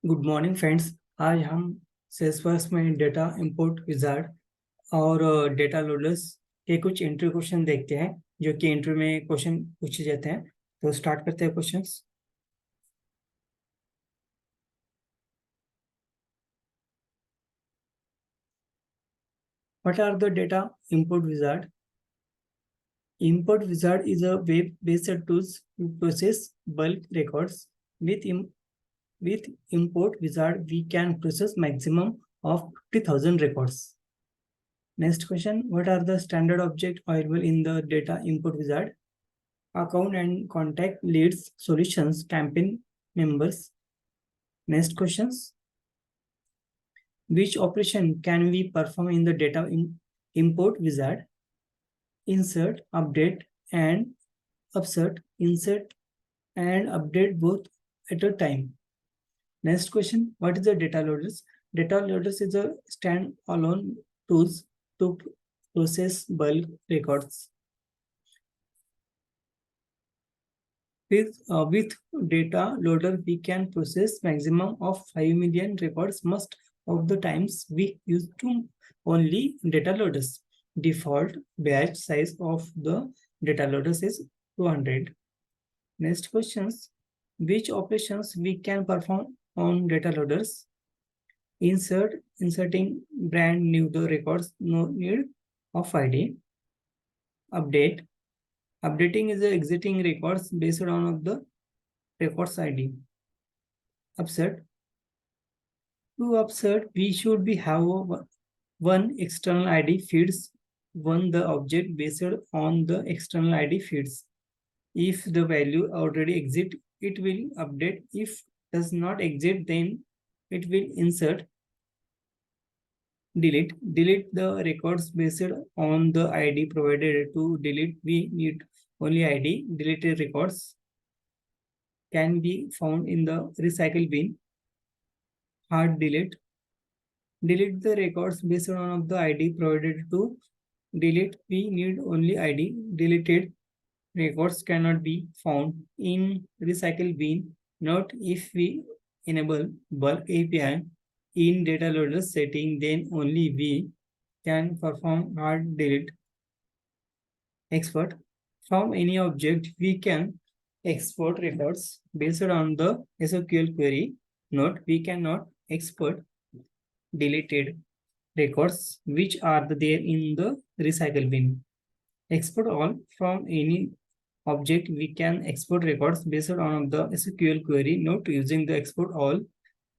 Good morning friends. आज हम Salesforce में डेटा इंपोर्ट विजार्ड और डेटा लोडर्स के कुछ इंटरव्यू क्वेश्चन देखते हैं जो कि इंटरव्यू में क्वेश्चन पूछे जाते हैं। तो स्टार्ट करते हैं questions. What are the data import wizard? Import wizard is a web-based tool to process bulk records. With import wizard, we can process maximum of 50,000 records. Next question, what are the standard objects available in the data import wizard? Account and contact leads, solutions, campaign members. Next questions, which operation can we perform in the data import wizard? Insert, update, and upsert. Insert and update both at a time. Next question, what is the data loaders? Data loaders is a standalone tools to process bulk records. With data loader, we can process maximum of 5 million records. Most of the times we use to only data loaders. Default batch size of the data loaders is 200. Next questions, which operations we can perform on data loaders? Inserting brand new the records, no need of ID. Updating is the exiting records based on of the records ID. Upsert. To upsert, we should be have one external ID feeds one the object based on the external ID feeds. If the value already exist, it will update. If does not exist, then it will insert. Delete the records based on the ID provided. To delete, we need only ID. Deleted records can be found in the recycle bin. Hard delete the records based on the ID provided. To delete, we need only ID. Deleted records cannot be found in recycle bin. Not if we enable bulk API in data loader setting, then only we can perform hard delete. Export. From any object, we can export records based on the SQL query. Note, we cannot export deleted records which are there in the recycle bin. Export all. From any object, we can export records based on the SQL query. Note, using the export all,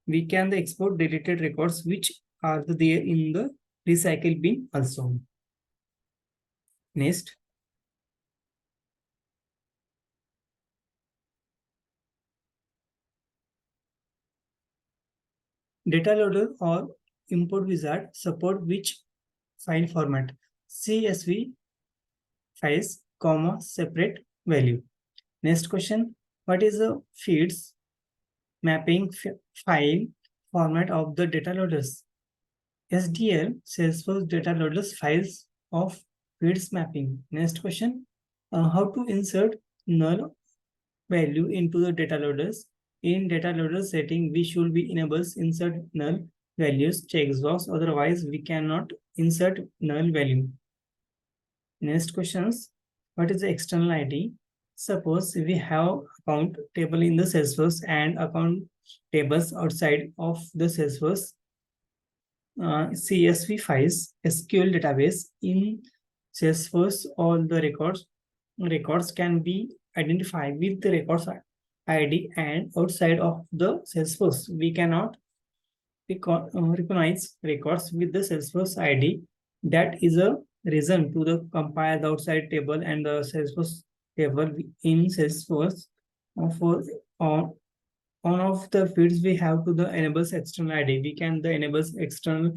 we can export deleted records which are there in the recycle bin also. Next, data loader or import wizard support which file format? CSV files, comma, separate value. Next question, what is the feeds mapping file format of the data loaders? SDL, Salesforce Data Loaders files of feeds mapping. Next question, how to insert null value into the data loaders? In data loader setting, we should be enables insert null values checkbox, otherwise we cannot insert null value. Next questions, what is the external ID? Suppose we have account table in the Salesforce and account tables outside of the Salesforce. CSV files, SQL database in Salesforce, all the records can be identified with the records ID, and outside of the Salesforce, we cannot recognize records with the Salesforce ID. That is a reason to the compile the outside table and the Salesforce table in Salesforce. For one of the fields we have to the enables external ID. We can the enables external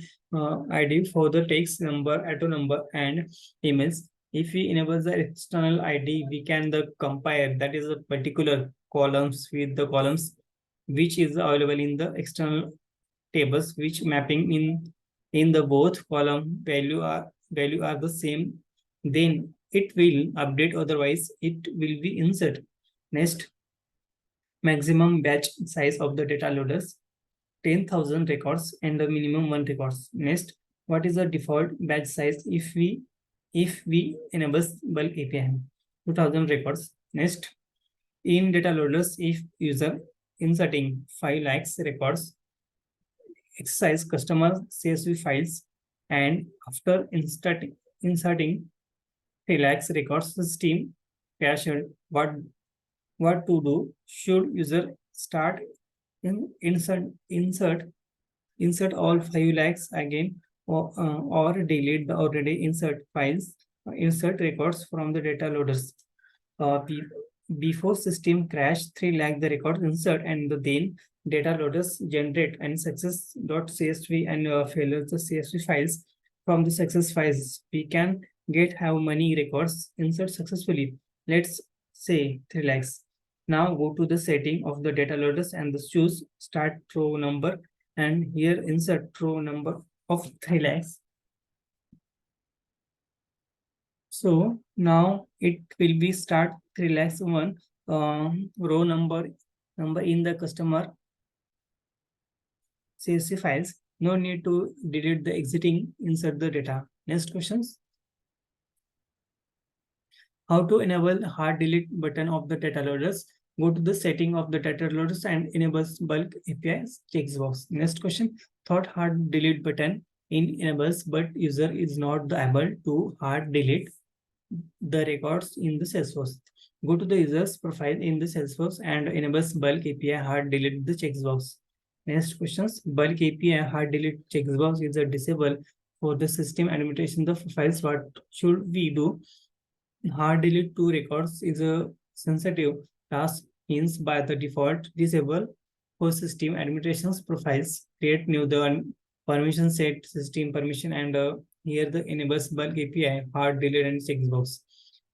ID for the text, number, auto number, and emails. If we enable the external ID, we can the compare that is a particular columns with the columns which is available in the external tables, which mapping in the both column value are the same. Then it will update, otherwise it will be insert. Next, maximum batch size of the data loaders. 10,000 records and the minimum 1 records. Next, what is the default batch size if we enable bulk API? 2000 records. Next, in data loaders, if user inserting 5 lakhs records, exercise customer CSV files, and after inserting 3 lakhs records, system crashed. What to do? Should user start insert all 5 lakhs again, or delete the already insert files, insert records from the data loaders? uh, be, Before system crash, 3 lakh the records insert, and then data loaders generate and success.csv and failure the CSV files. From the success files, we can get how many records insert successfully. Let's say 3 lakhs. Now go to the setting of the data loaders and the choose start row number, and here insert row number of 3 lakhs. So now it will be start 3 lakhs one row number in the customer CSV files. No need to delete the exiting, insert the data. Next questions. How to enable hard delete button of the data loaders? Go to the setting of the data loaders and enables bulk APIs checkbox. Next question. Thought hard delete button in enables, but user is not able to hard delete the records in the Salesforce. Go to the user's profile in the Salesforce and enables bulk API hard delete the checkbox. Next questions. Bulk API hard delete checkbox is a disable for the system administration the files. What should we do? Hard delete two records is a sensitive task, means by the default disable for system administrations profiles. Create new the permission set system permission, and here the enables bulk API hard delete and checkbox.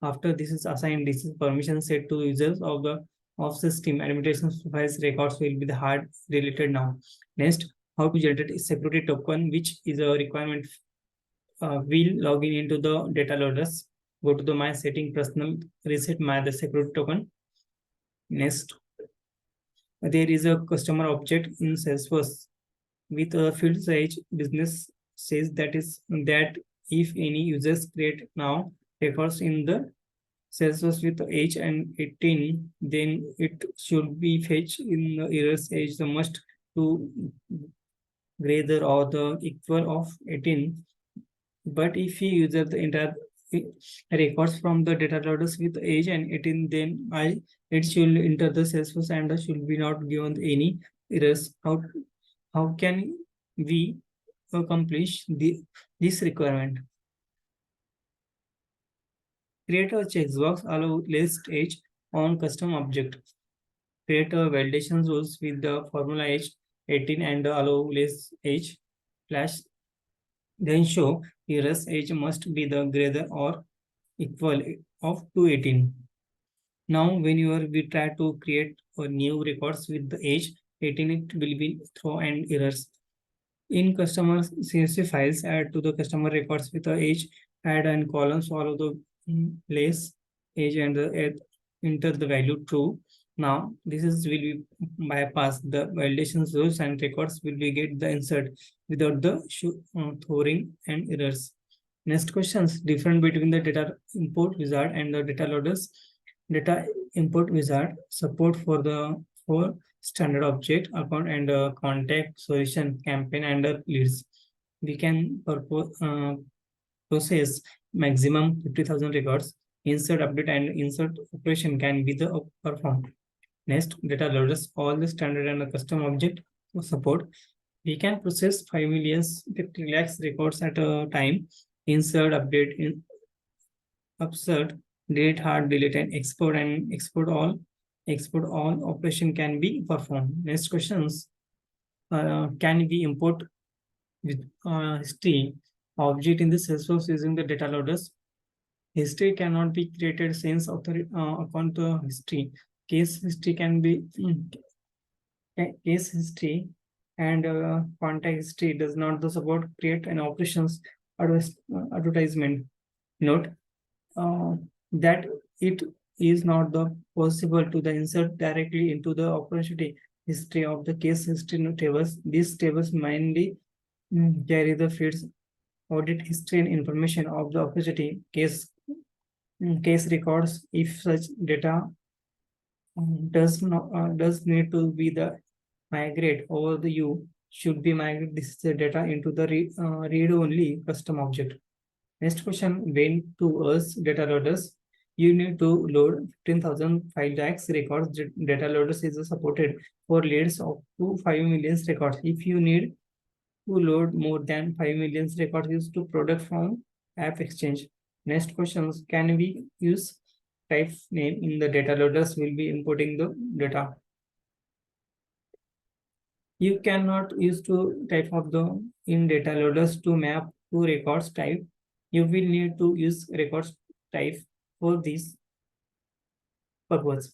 After this is assigned, this is permission set to users of the of system administration profiles records will be the hard deleted now. Next, how to generate a security token, which is a requirement. We'll log in into the data loaders. Go to the my setting personal reset my the security token. Next, there is a customer object in Salesforce with a field size business says that if any users create now records in the Salesforce with age and 18, then it should be fetched in the errors age the must to greater or the equal of 18. But if he uses the entire records from the data loaders with age and 18, then it should enter the Salesforce and should be not given any errors. How can we accomplish this requirement? Create a checkbox allow list age on custom object. Create a validation rules with the formula age 18 and allow list age flash. Then show errors age must be the greater or equal of 218. Now, when we try to create a new records with the age 18, it will be throw and errors. In customer CSV files, add to the customer records with the age, add and columns, follow the place, age, and enter the value true. Now, this is will be bypass the validation rules and records will be get the insert without the throwing and errors. Next questions, difference between the data import wizard and the data loaders. Data import wizard support for standard object account and contact solution campaign and leads. We can process maximum 50,000 records. Insert update and insert operation can be the performed. Next, data loaders all the standard and the custom object support. We can process 5 million 50 lakhs records at a time. Insert update in upsert delete hard delete and export all operation can be performed. Next questions, can we import with history object in the Salesforce using the data loaders? History cannot be created since account history. Case history can be case history and contact history does not the support create an operations advertisement. Note that it is not the possible to the insert directly into the opportunity history of the case history tables. These tables mainly carry the fields audit history and information of the opportunity case records. If such data does need to be the migrate over the you should be migrate this data into the read only custom object. Next question, when to us data loaders, you need to load 15,000 file tags records. Data loaders is supported for leads up to 5 million records. If you need to load more than 5 million records used to product from app exchange. Next questions, can we use type name in the data loaders will be importing the data. You cannot use to type of the in data loaders to map to records type. You will need to use records type for this purpose.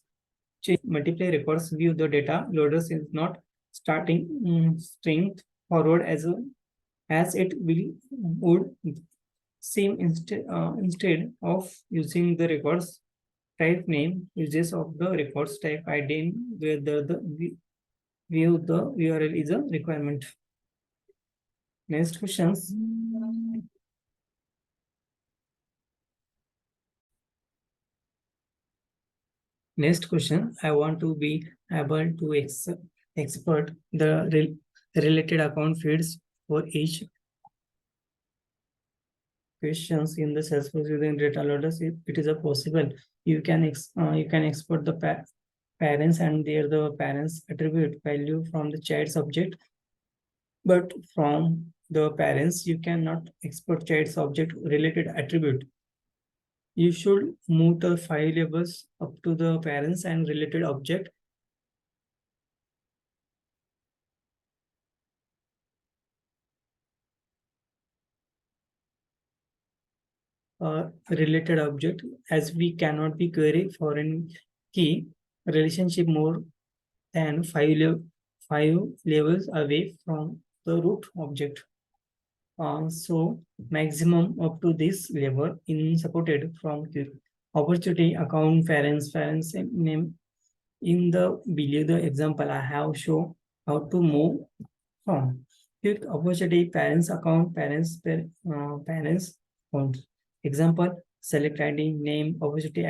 Change multiply records view the data loaders is not starting string forward as it will would seem instead of using the records type name uses of the records type ID whether the view the URL is a requirement. Next questions. Next question. I want to be able to export the related account feeds for each questions in the Salesforce using data loaders. It is a possible. You can export the parents and the parents attribute value from the child subject, but from the parents you cannot export child subject related attribute. You should move the file labels up to the parents and related object. Related object as we cannot be query foreign key relationship more than five levels away from the root object. So maximum up to this level in supported from opportunity account parents name. In the below the example I have shown how to move from quick opportunity parents account parents account. Example, select ID name opportunity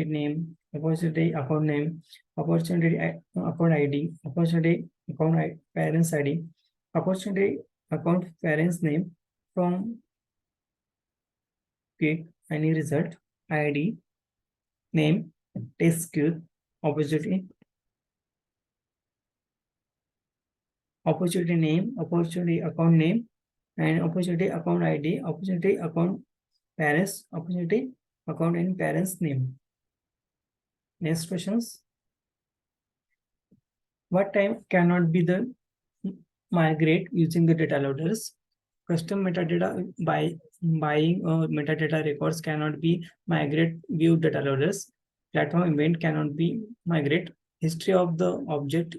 name opportunity account name opportunity account ID opportunity account parents ID opportunity account parents name from quick any result ID name test queue opportunity name, opportunity account name, and opportunity account ID, opportunity account parents, opportunity account and parents name. Next questions. What time cannot be the migrate using the data loaders? Custom metadata by buying metadata records cannot be migrate view data loaders. Platform event cannot be migrate. History of the object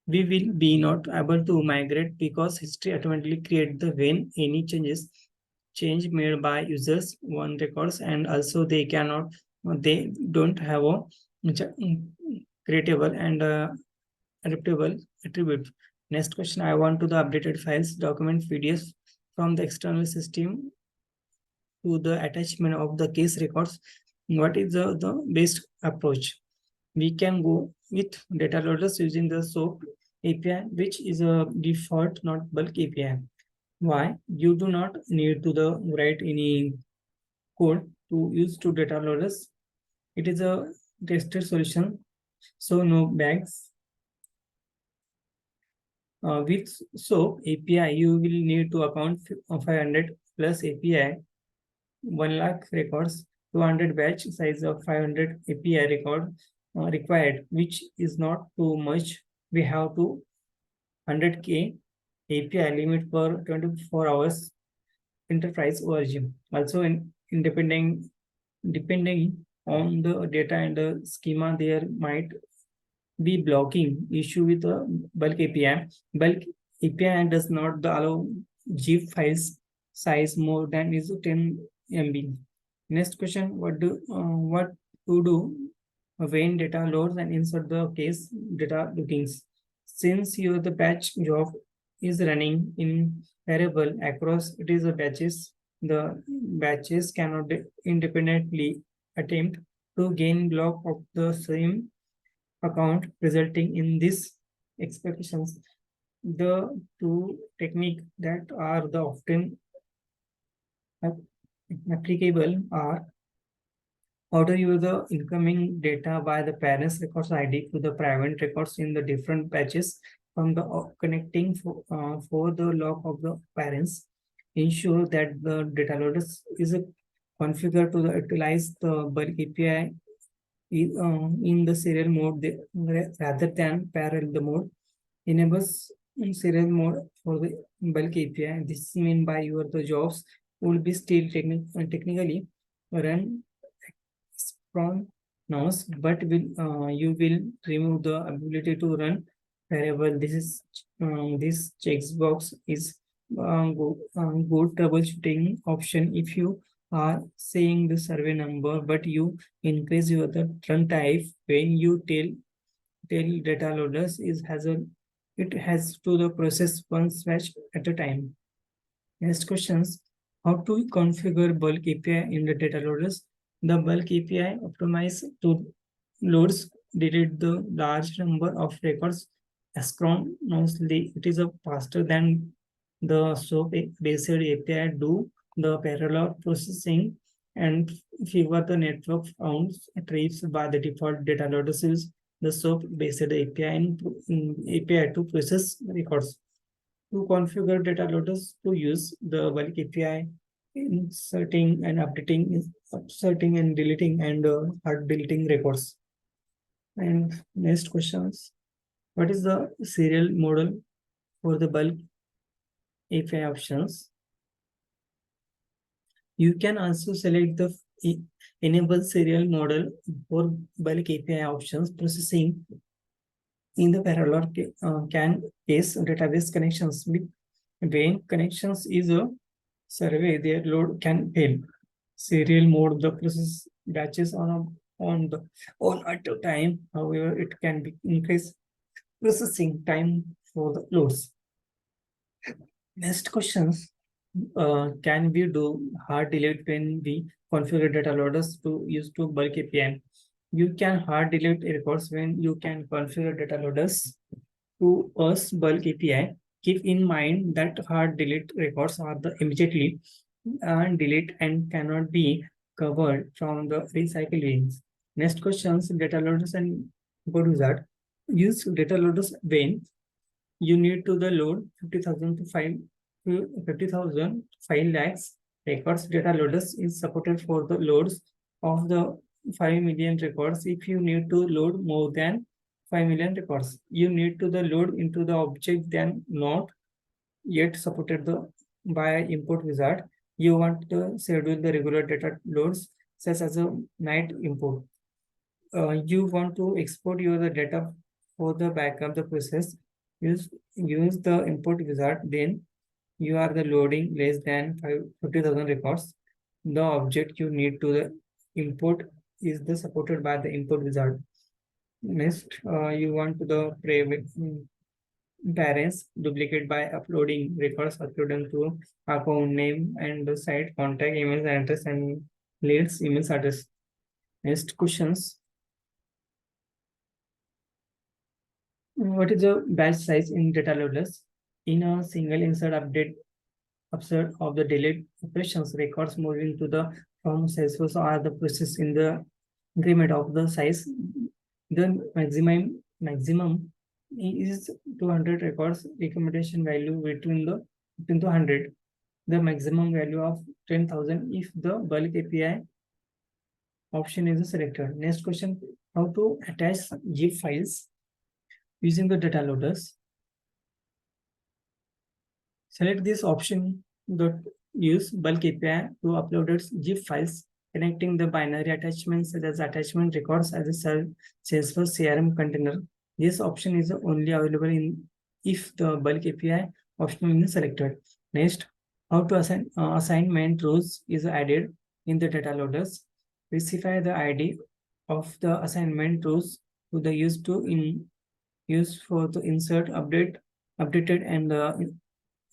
we will be not able to migrate because history automatically create the when any change made by users one records and also they don't have a creatable and adaptable attribute. Next question, I want to the updated files document PDFs from the external system to the attachment of the case records. What is the best approach? We can go with data loaders using the SOAP API, which is a default, not bulk API. Why? You do not need to write any code to use to data loaders. It is a tested solution, so no bags. With SOAP API, you will need to account 500 plus API, 1 lakh records, 200 batch size of 500 API record required, which is not too much. We have to 100K API limit for 24 hours enterprise version. Also, depending on the data and the schema, there might be blocking issue with the bulk API. Bulk API does not allow zip files size more than is 10 MB. Next question: what to do when data loads and insert the case data lookings. Since your the batch job is running in variable across it is a batches, the batches cannot independently attempt to gain block of the same account, resulting in this expectations. The two technique that are the often applicable are order you the incoming data by the parents records ID to the private records in the different batches from the connecting for the log of the parents. Ensure that the data loader is configured to the, utilize the bulk API in the serial mode rather than parallel the mode. Enables serial mode for the bulk API. This mean by your the jobs will be still technically run from nodes, but you will remove the ability to run variable. This checkbox is good troubleshooting option if you are saying the survey number, but you increase your the run type when you tell data loaders is has a it has to the process one switch at a time. Next questions. How to configure bulk API in the data loaders? The bulk API optimize to loads delete the large number of records asynchronously. It is a faster than the SOAP-based API do the parallel processing and fewer the network founds trips by the default data loaders use the SOAP-based API to process records to configure data loaders to use the bulk API, inserting and deleting and hard deleting records. And next questions. What is the serial model for the bulk API options? You can also select the enable serial model for bulk API options processing in the parallel can case database connections. When connections is a survey, their load can fail. Serial mode the process batches on at a time. However, it can be increase processing time for the loads. Next questions. Can we do hard delete when we configure data loaders to use to bulk API? You can hard delete records when you can configure data loaders to us bulk API. Keep in mind that hard delete records are the immediately and delete and cannot be covered from the recycle bins. Next questions, data loaders and go to that. Use data loaders when you need to the load 50,000 to 50,000 5 lakhs records. Data loaders is supported for the loads of the 5 million records. If you need to load more than 5 million records, you need to the load into the object then not yet supported by import wizard. You want to schedule the regular data loads such as a night import. You want to export your data for the backup the process. Use the import wizard. Then you are the loading less than 50,000 records. The object you need to the import is the supported by the import wizard. Next, you want to the parents duplicate by uploading records according to account name and the site contact email address and leads email address. Next questions. What is the batch size in data loaders? In a single insert upsert of the delete operations, records moving to the from Salesforce are the process in the increment of the size. The maximum is 200 records. Recommendation value between the 100. The maximum value of 10,000 if the bulk API option is selected. Next question: how to attach zip files using the data loaders? Select this option that use bulk API to upload zip files connecting the binary attachments such as attachment records as a Salesforce CRM container. This option is only available in if the bulk API option is selected. Next, how to assignment rows is added in the data loaders. Specify the ID of the assignment rules to the use for the insert, updated and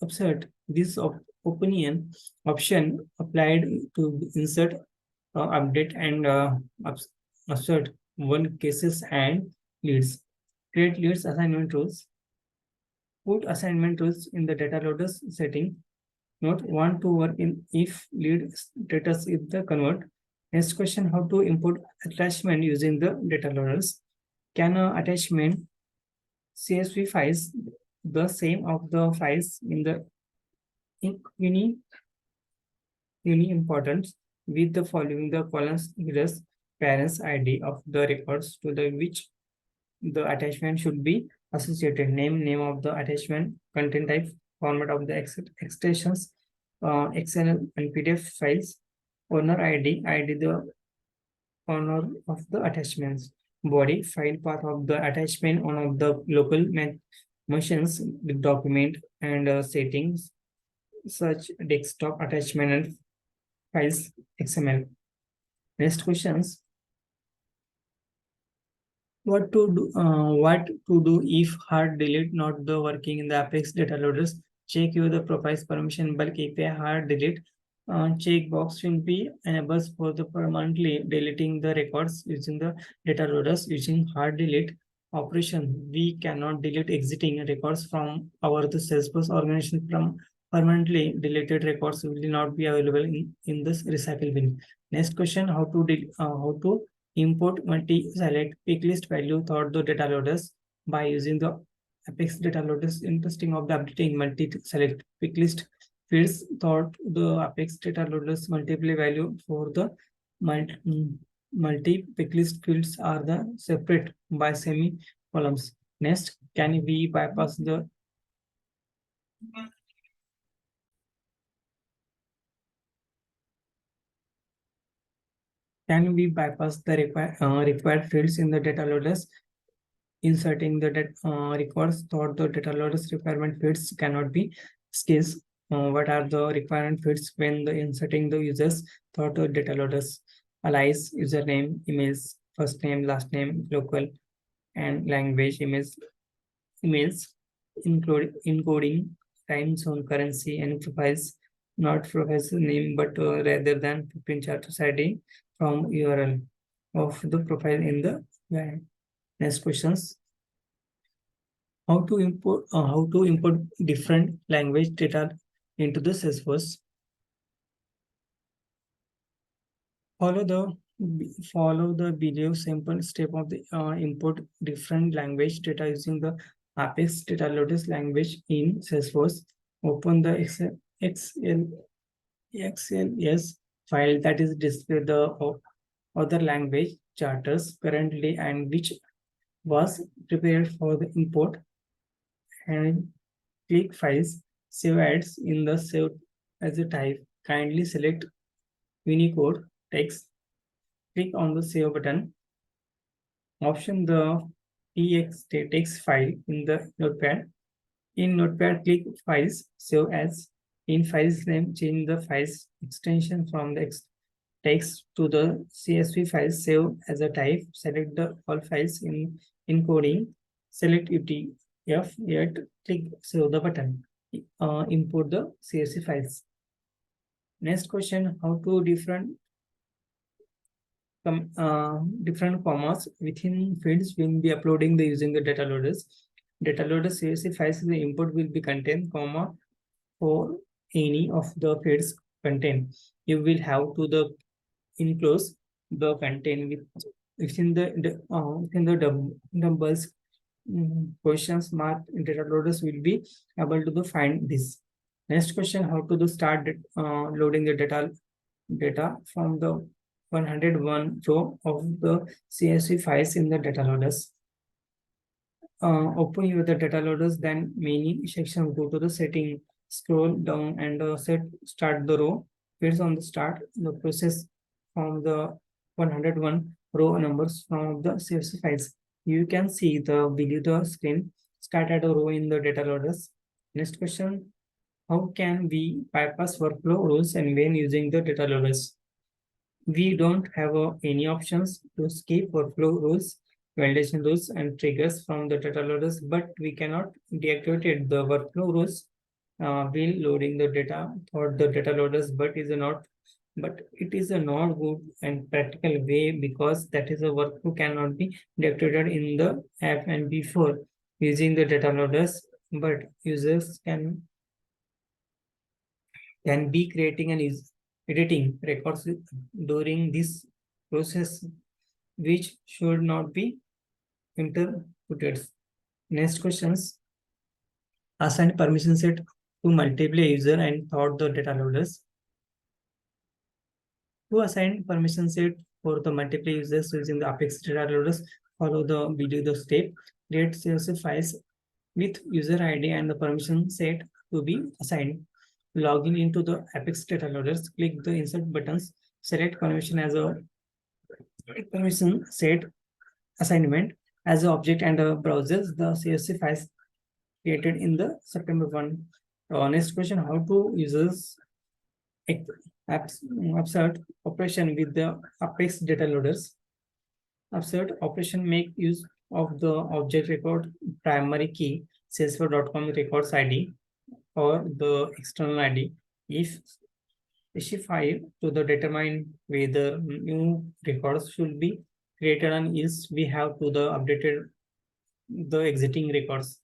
upsert. This opinion option applied to insert, update and assert one cases and leads. Create leads assignment rules. Put assignment rules in the data loaders setting. Note want to work in if lead status if the convert. Next question, how to import attachment using the data loaders. Can attachment CSV files the same of the files in the uni importance with the following the columns headers parents ID of the records to the which the attachment should be associated, name of the attachment, content type, format of the extensions, XML and PDF files, owner ID the owner of the attachments, body file path of the attachment on of the local machines with document and settings such desktop attachment and files XML. Next questions. What to do if hard delete not the working in the Apex data loaders? Check your the profiles permission bulk API hard delete. Checkbox will be enabled for the permanently deleting the records using the data loaders using hard delete operation. We cannot delete exiting records from our the Salesforce organization from permanently deleted records will not be available in this recycle bin. Next question, how to import multi-select pick list value through the data loaders by using the Apex data loaders. Interesting of the updating multi-select pick list fields thought the Apex data loaders multiply value for the multi pick list fields are the separate by semi-columns. Next, can we bypass the required fields in the data loaders? Inserting the records thought the data loaders requirement fields cannot be skills. What are the requirement fields when the inserting the users thought the data loaders? Alias, username, emails, first name, last name, local, and language, emails, include encoding, time zone, currency, and profiles, not profile name, but rather than 15 characters ID from URL of the profile in the next questions. How to import different language data into the Salesforce. Follow the video sample step of the import different language data using the Apex data loaders language in Salesforce. Open the XLS file that is display the other language charters currently and which was prepared for the import, and click files, save as in the save as a type. Kindly select Unicode text, click on the save button, option the txt text file in the notepad. In notepad, click files, save as. In files name, change the files extension from the text to the CSV file, save as a type, select the all files in encoding, select UTF, yet click save the button, import the CSV files. Next question, how to different commas within fields will be uploading the using the data loaders. Data loader CSV files the input will be contain comma for any of the fields contain. You will have to the enclose the content within the doubles questions mark data loaders will be able to find this. Next question, how to start loading the data from the 101 row of the CSV files in the data loaders. Open your the data loaders, then menu section, go to the setting, scroll down and start the row. Based on the start the process from the 101 row numbers from the CSV files. You can see the below the screen start at a row in the data loaders. Next question, how can we bypass workflow rules and when using the data loaders? We don't have any options to skip workflow rules, validation rules, and triggers from the data loaders, but we cannot deactivate the workflow rules while loading the data for the data loaders, but it is a not good and practical way because that is a workflow cannot be deactivated in the app and before using the data loaders, but users can be creating and is editing records during this process, which should not be interpreted. Next questions. Assign permission set to multiple user and thought the data loaders. To assign permission set for the multiple users using the Apex data loaders, follow the video the step. Create CSV files with user ID and the permission set to be assigned. Login into the Apex data loaders, click the insert buttons, select permission as a permission set assignment as an object and browses the CSV files created in the September 1. Next question, how to users absurd operation with the Apex data loaders. Absurd operation make use of the object record primary key Salesforce.com records ID or the external ID if specified to the determine whether new records should be created and else we have to the updated the exiting records.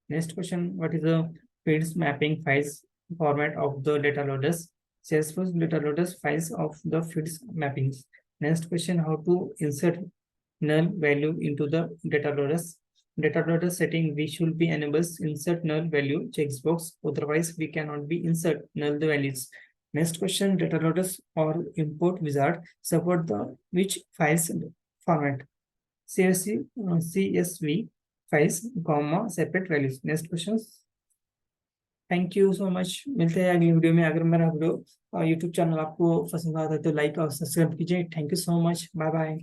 Next question, what is the fields mapping files format of the data loaders? Salesforce data loaders files of the fields mappings. Next question, how to insert null value into the data loaders. Data loader setting, we should be enables insert null value checkbox, otherwise we cannot be insert null values. Next question, data loaders or import wizard support the which files format? CSV files, comma, separate values. Next questions. Thank you so much, मिलते हैं अगली video में। अगर मेरा video YouTube channel आपको पसंद आता है तो लाइक और सब्सक्राइब कीजिए। Thank you so much, bye bye.